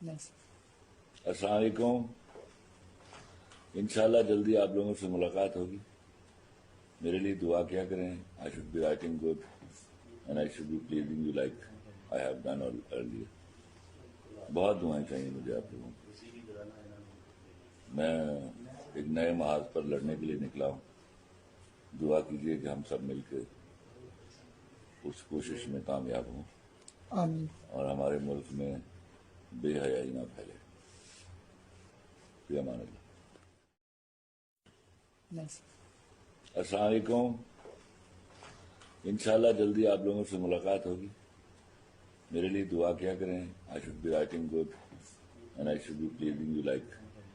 السلام علیکم. انشاءاللہ جلدی آپ لوگوں سے ملاقات ہوگی. میرے لیے دعا کیا کریں. I should be writing good and I should be pleasing you like I have done earlier. بہت دعائیں چاہیے مجھے آپ لوگوں کو. میں ایک نئے محاذ پر لڑنے کے لیے نکلا ہوں. دعا کیجیے کہ ہم سب مل کے اس کوشش میں کامیاب ہوں آمین. اور ہمارے ملک میں بے حیائی نہ پھیلے. فی امان اللہ. السلام علیکم. انشاءاللہ جلدی آپ لوگوں سے ملاقات ہوگی. میرے لیے دعا کیا کریں. I should be writing good and I should be pleasing you like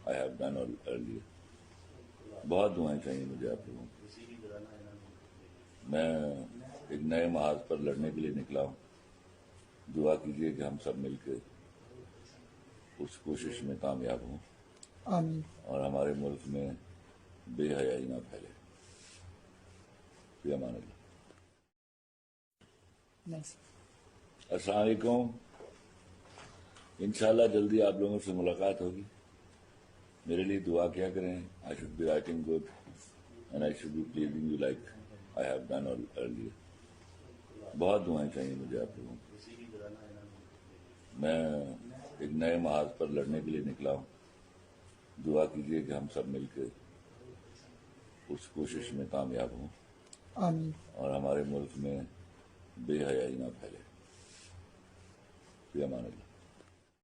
I have done earlier. بہت دعائیں چاہیے مجھے آپ لوگوں کو. میں ایک نئے محاذ پر لڑنے کے لیے نکلا ہوں. دعا کیجیے کہ ہم سب مل کے اس کوشش میں کامیاب ہوں آمین. اور ہمارے ملک میں بے حیائی نہ پھیلے. فی امان اللہ. السلام علیکم. انشاءاللہ جلدی آپ لوگوں سے ملاقات ہوگی. میرے لیے دعا کیا کریں. I should be writing good and I should be pleasing you like I have done earlier. بہت دعائیں چاہیے مجھے آپ لوگوں کو. میں ایک نئے محاذ پر لڑنے کے لیے نکلا ہوں. دعا کیجیے کہ ہم سب مل کے اس کوشش میں کامیاب ہوں آمین. اور ہمارے ملک میں بے حیائی نہ پھیلے. فی امان اللہ.